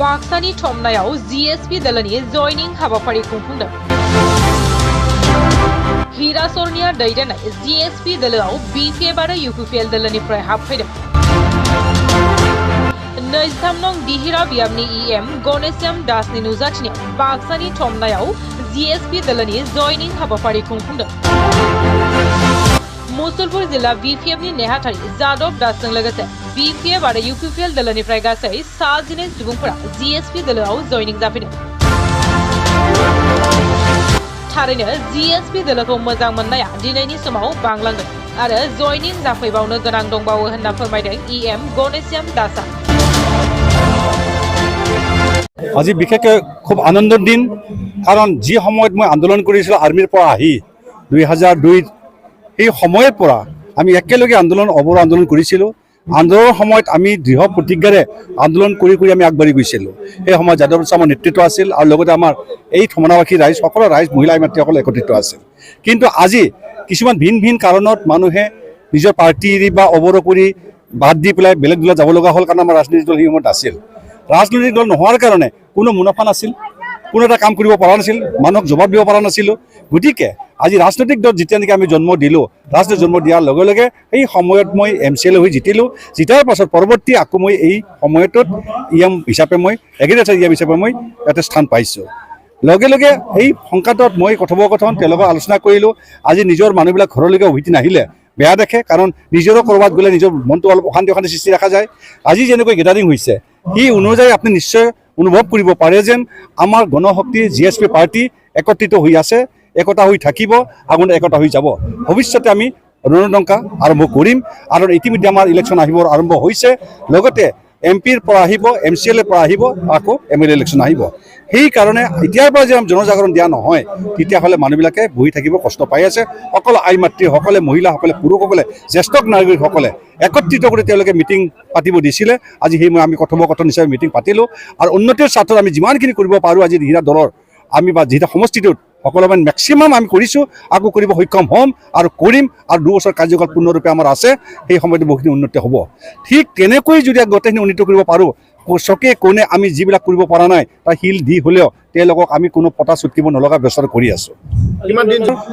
बाक्सानि थमनायाव GSP दलनि जयनिं हाबाफारि खुंफुंदों। हिरासरनिया दैदेननाय GSP दलोआव BPF आरो UPPL दलनिफ्राय हाबफैदों। 23 नं दिहिरा बियाबनि ईएम गणेश्याम दासनि नुजाथिनायाव बाक्सानि थमनायाव जीएसपी दलनि जयनिं हाबाफारि खुंफुंदों। मुसलपुर जिल्ला बीपीएफनि नेहाथारि जादव दासजों लोगोसे बीपीएफ आरो यूपीपीएल दलनिफ्राय गासै 7 सुबुंफोरा जीएसपी दलोआव जयनिं जाफैदों। थारैनो जीएसपी दलोखौ मोजां मोननाया दिनैनि समाव बांलांदों आरो जयनिं जाफैबावनो गोनां दंबावो होनना फोरमायदों ईएम गणेश्याम दासआ। আজি বিশেষকৈ খুব আনন্দৰ দিন, কাৰণ যি সময়ত মই আন্দোলন কৰিছিলোঁ আৰ্মিৰ পৰা আহি 2002 এই সময়ৰ পৰা আমি একেলগে অৱৰ আন্দোলন কৰিছিলোঁ। আন্দোলনৰ সময়ত আমি দৃঢ় প্ৰতিজ্ঞাৰে আন্দোলন কৰি আমি আগবাঢ়ি গৈছিলোঁ। সেই সময়ত যাদৱ দাস আমাৰ নেতৃত্ব আছিল আৰু লগতে আমাৰ এই থমনাবাসী ৰাইজ, সকলো ৰাইজ, মহিলা মাতৃসকল একত্ৰিত আছিল। কিন্তু আজি কিছুমান ভিন ভিন কাৰণত মানুহে নিজৰ পাৰ্টি বা অৱৰ কৰি বাদ দি পেলাই বেলেগ দলত যাব লগা হ'ল, কাৰণ আমাৰ ৰাজনৈতিক দল সেই সময়ত আছিল। ৰাজনৈতিক দল নোহোৱাৰ কাৰণে কোনো মুনাফা নাছিল, কোনো এটা কাম কৰিব পৰা নাছিল, মানুহক জবাব দিব পৰা নাছিলোঁ। গতিকে আজি ৰাজনৈতিক দল যেতিয়া নেকি আমি জন্ম দিলোঁ, ৰাজনৈতিক জন্ম দিয়াৰ লগে লগে সেই সময়ত মই MCL হৈ জিতিলোঁ। জিতাৰ পাছত পৰৱৰ্তী আকৌ মই এই সময়টোত EM হিচাপে মই এগ্ৰিকালচাৰ EM হিচাপে মই এটা স্থান পাইছোঁ। লগে লগে এই সংকাটত মই কথোপকথন তেওঁলোকৰ আলোচনা কৰিলোঁ। আজি নিজৰ মানুহবিলাক ঘৰলৈকে উভতি নাহিলে বেয়া দেখে, কাৰণ নিজৰো ক'ৰবাত গ'লে নিজৰ মনটো অলপ অশান্তি সৃষ্টি দেখা যায়। আজি যেনেকৈ গেডাৰিং হৈছে সেই অনুযায়ী আপুনি নিশ্চয় অনুভৱ কৰিব পাৰে যেন আমাৰ গণশক্তি GSP পাৰ্টি একত্ৰিত হৈ আছে, একতা হৈ থাকিব, আগলৈ একতা হৈ যাব। ভৱিষ্যতে আমি ৰণদংকা আৰম্ভ কৰিম আৰু ইতিমধ্যে আমাৰ ইলেকশ্যন আৰম্ভ হৈছে। লগতে MPৰ পৰা আহিব, MCLৰ পৰা আহিব, আকৌ MLA ইলেকশ্যন আহিব। সেইকাৰণে এতিয়াৰ পৰা যে জনজাগৰণ দিয়া নহয়, তেতিয়াহ'লে মানুহবিলাকে বহি থাকিব কষ্ট পাই আছে। সকলো আই মাতৃসকলে, মহিলাসকলে, পুৰুষসকলে, জ্যেষ্ঠ নাগৰিকসকলে একত্ৰিত কৰি তেওঁলোকে মিটিং পাতিব দিছিলে। আজি সেই আমি কথোপকথন হিচাপে মিটিং পাতিলোঁ আৰু উন্নতিৰ স্বাৰ্থত আমি যিমানখিনি কৰিব পাৰোঁ আজি দিহিৰা দলৰ আমি বা যিটা সমষ্টিটোত সকলো মানে মেক্সিমাম আমি কৰিছোঁ, আকৌ কৰিব সক্ষম হ'ম আৰু কৰিম। আৰু 2 বছৰ কাৰ্যকাল পূৰ্ণৰূপে আমাৰ আছে, সেই সময়তো বহুখিনি উন্নতি হ'ব। ঠিক তেনেকৈ যদি গোটেইখিনি উন্নত কৰিব পাৰোঁ, চকে কোণে আমি যিবিলাক কৰিব পৰা নাই তাৰ শিল দি হ'লেও তেওঁলোকক আমি কোনো পতা চুটকিব নলগা ব্যৱস্থা কৰি আছোঁ।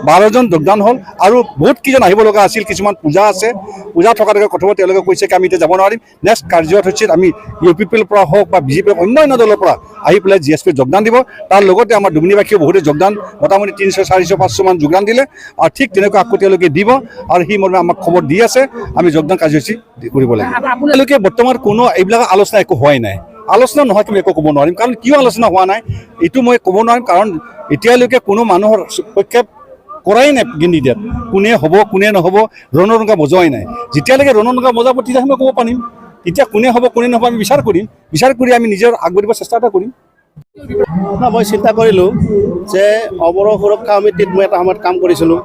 12 জন যোগদান হ'ল আৰু বহুত কেইজন আহিব লগা আছিল। কিছুমান পূজা আছে, পূজা থকালৈকে কথা তেওঁলোকে কৈছে কি আমি এতিয়া যাব নোৱাৰিম। নেক্সট কাৰ্যসূচীত আমি UPPL পৰা হওক বা BJP অন্যান্য দলৰ পৰা আহি পেলাই GSP যোগদান দিব। তাৰ লগতে আমাৰ দুমনিবাসীয়েও বহুতে যোগদান, মোটামুটি 300, 400, 500 মান যোগদান দিলে আৰু ঠিক তেনেকৈ আকৌ তেওঁলোকে দিব আৰু সেই মৰ্মে আমাক খবৰ দি আছে আমি যোগদান কাৰ্যসূচী কৰিব লাগিব। আপোনালোকে বৰ্তমান কোনো এইবিলাক আলোচনা একো হোৱাই নাই। আলোচনা নহয় তুমি একো ক'ব নোৱাৰিম, কাৰণ কিয় আলোচনা হোৱা নাই এইটো মই ক'ব নোৱাৰিম, কাৰণ এতিয়ালৈকে কোনো মানুহৰ পক্ষে কৰাই নাই কেণ্ডিডেট, কোনে হ'ব কোনে নহ'ব ৰণদংকা বজোৱাই নাই। যেতিয়ালৈকে ৰণদংকা বজাব তেতিয়াহে মই ক'ব পাৰিম। এতিয়া কোনে হ'ব কোনে নহ'ব আমি বিচাৰ কৰিম, বিচাৰ কৰি আমি নিজৰ আগবাঢ়িব চেষ্টা এটা কৰিম। মই চিন্তা কৰিলোঁ যে অৱৰ সুৰক্ষা সমিতিত মই এটা সময়ত কাম কৰিছিলোঁ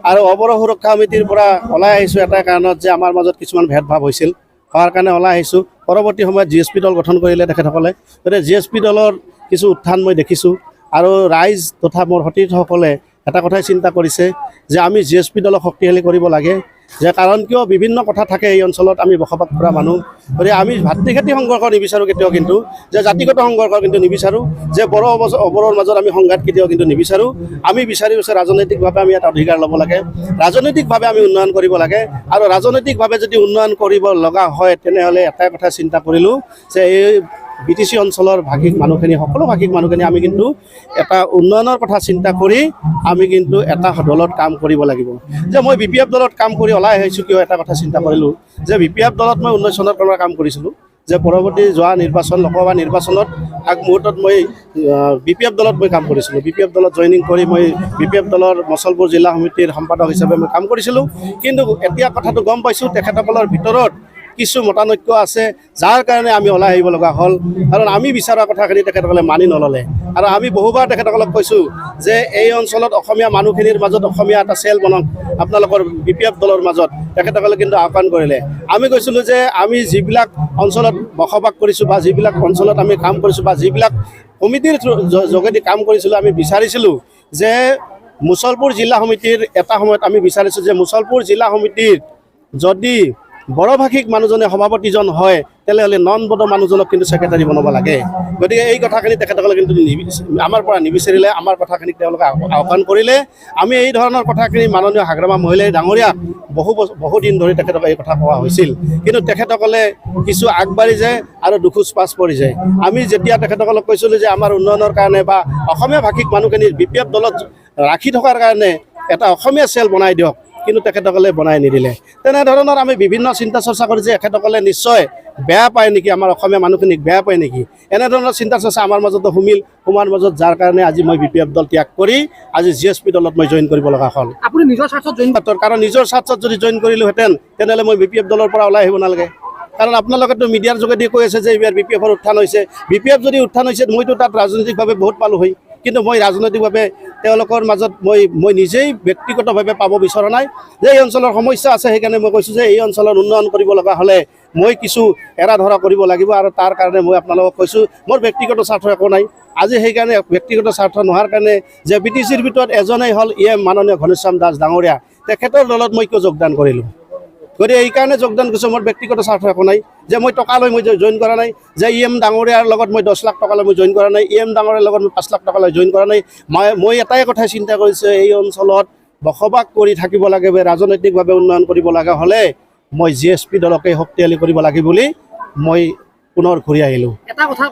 আৰু অৱৰ সুৰক্ষা সমিতিৰ পৰা ওলাই আহিছোঁ এটা কাৰণত যে আমাৰ মাজত কিছুমান ভেদভাৱ হৈছিল, হোৱাৰ কাৰণে ওলাই আহিছোঁ। পৰৱৰ্তী সময়ত GSP দল গঠন কৰিলে তেখেতসকলে, গতিকে GSP দলৰ কিছু উত্থান মই দেখিছোঁ আৰু ৰাইজ তথা মোৰ সতীৰ্থসকলে এটা কথাই চিন্তা কৰিছে যে আমি GSP দলক শক্তিশালী কৰিব লাগে। যে কাৰণ কিয় বিভিন্ন কথা থাকে এই অঞ্চলত, আমি বসবাস কৰা মানুহ, গতিকে আমি ভাতৃঘাতী সংঘৰ্ষ নিবিচাৰোঁ কেতিয়াও, কিন্তু যে জাতিগত সংঘৰ্ষ কিন্তু নিবিচাৰোঁ, যে অৱৰৰ মাজত আমি সংঘাত কেতিয়াও কিন্তু নিবিচাৰোঁ। আমি বিচাৰিছোঁ ৰাজনৈতিকভাৱে আমি এটা অধিকাৰ ল'ব লাগে, ৰাজনৈতিকভাৱে আমি উন্নয়ন কৰিব লাগে আৰু ৰাজনৈতিকভাৱে যদি উন্নয়ন কৰিব লগা হয় তেনেহ'লে এটাই কথা চিন্তা কৰিলোঁ যে এই BTC অঞ্চলৰ ভাষিক মানুহখিনি, সকলো ভাষিক মানুহখিনি আমি কিন্তু এটা উন্নয়নৰ কথা চিন্তা কৰি আমি কিন্তু এটা দলত কাম কৰিব লাগিব। যে মই BPF দলত কাম কৰি ওলাই আহিছোঁ কিয় এটা কথা চিন্তা কৰিলোঁ যে BPF দলত মই 19 চনৰ পৰা কাম কৰিছিলোঁ, যে পৰৱৰ্তী যোৱা নিৰ্বাচন লোকসভা নিৰ্বাচনত আগমুহূৰ্তত মই BPF দলত মই কাম কৰিছিলোঁ। BPF দলত জইনিং কৰি মই BPF দলৰ মুছলপুৰ জিলা সমিতিৰ সম্পাদক হিচাপে মই কাম কৰিছিলোঁ। কিন্তু এতিয়া কথাটো গম পাইছোঁ তেখেতসকলৰ ভিতৰত কিছু মতানৈক্য আছে, যাৰ কাৰণে আমি ওলাই আহিব লগা হ'ল। কাৰণ আমি বিচৰা কথাখিনি তেখেতসকলে মানি নল'লে আৰু আমি বহুবাৰ তেখেতসকলক কৈছোঁ যে এই অঞ্চলত অসমীয়া মানুহখিনিৰ মাজত অসমীয়া এটা চেল বনাওক আপোনালোকৰ BPF দলৰ মাজত, তেখেতসকলে কিন্তু আহ্বান কৰিলে। আমি কৈছিলোঁ যে আমি যিবিলাক অঞ্চলত বসবাস কৰিছোঁ বা যিবিলাক অঞ্চলত আমি কাম কৰিছোঁ বা যিবিলাক কমিটিৰ যোগেদি কাম কৰিছিলোঁ, আমি বিচাৰিছিলোঁ যে মুছলপুৰ জিলা সমিতিৰ এটা সময়ত আমি বিচাৰিছোঁ যে মুছলপুৰ জিলা সমিতিৰ যদি বড়োভাষিক মানুহজনে সভাপতিজন হয় তেনেহ'লে নন বড়ো মানুহজনক কিন্তু ছেক্ৰেটাৰী বনাব লাগে গতিকে এই কথাখিনি তেখেতসকলে কিন্তু আমাৰ পৰা নিবিচাৰিলে আমাৰ কথাখিনি তেওঁলোকে আহ্বান কৰিলে আমি এই ধৰণৰ কথাখিনি মাননীয় হাগ্ৰামা মহিলাই ডাঙৰীয়াক বহুদিন ধৰি তেখেতক এই কথা কোৱা হৈছিল কিন্তু তেখেতসকলে কিছু আগবাঢ়ি যায় আৰু দুখোজ পাছ পৰি যায় আমি যেতিয়া তেখেতসকলক কৈছিলোঁ যে আমাৰ উন্নয়নৰ কাৰণে বা অসমীয়া ভাষিক মানুহখিনি BPF দলত ৰাখি থকাৰ কাৰণে এটা অসমীয়া চেল বনাই দিয়ক কিন্তু তেখেতসকলে বনাই নিদিলে তেনেধৰণৰ আমি বিভিন্ন চিন্তা চৰ্চা কৰি যে এখেতসকলে নিশ্চয় বেয়া পায় নেকি আমাৰ অসমীয়া মানুহখিনিক বেয়া পায় নেকি এনেধৰণৰ চিন্তা চৰ্চা আমাৰ মাজতো সোমাৰ মাজত যাৰ কাৰণে আজি মই BPF দল ত্যাগ কৰি আজি GSP দলত মই জইন কৰিব লগা হ'ল আপুনি নিজৰ স্বাৰ্থত জইন কাৰণ নিজৰ স্বাৰ্থত যদি জইন কৰিলোহেঁতেন তেনেহ'লে মই BPF দলৰ পৰা ওলাই আহিব নালাগে কাৰণ আপোনালোকেতো মিডিয়াৰ যোগেদি কৈ আছে যে এইবাৰ BPFৰ উত্থান হৈছে BPF যদি উত্থান হৈছে মইতো তাত ৰাজনৈতিকভাৱে বহুত পালোঁ হয় কিন্তু মই ৰাজনৈতিকভাৱে তেওঁলোকৰ মাজত মই নিজেই ব্যক্তিগতভাৱে পাব বিচৰা নাই যে এই অঞ্চলৰ সমস্যা আছে সেইকাৰণে মই কৈছোঁ যে এই অঞ্চলৰ উন্নয়ন কৰিব লগা হ'লে মই কিছু এৰা ধৰা কৰিব লাগিব আৰু তাৰ কাৰণে মই আপোনালোকক কৈছোঁ মোৰ ব্যক্তিগত স্বাৰ্থ একো নাই আজি সেইকাৰণে ব্যক্তিগত স্বাৰ্থ নোহোৱাৰ কাৰণে যে BTCৰ ভিতৰত এজনেই হ'ল মাননীয় ঘনশ্যাম দাস ডাঙৰীয়া তেখেতৰ দলত মই কিয় যোগদান কৰিলোঁ গতিকে এইকাৰণে যোগদান কৰিছোঁ মোৰ ব্যক্তিগত স্বাৰ্থ একো নাই যে মই টকা লৈ মই জইন কৰা নাই যে ডাঙৰীয়াৰ লগত মই 10 লাখ টকা লৈ মই জইন কৰা নাই ডাঙৰীয়াৰ লগত মই 5 লাখ টকা লৈ জইন কৰা নাই মই এটাই কথাই চিন্তা কৰিছোঁ এই অঞ্চলত বসবাস কৰি থাকিব লাগে ৰাজনৈতিকভাৱে উন্নয়ন কৰিব লগা হ'লে মই GSP দলকে শক্তিশালী কৰিব লাগে বুলি মই পুনৰ ঘূৰি আহিলোঁ এটা কথা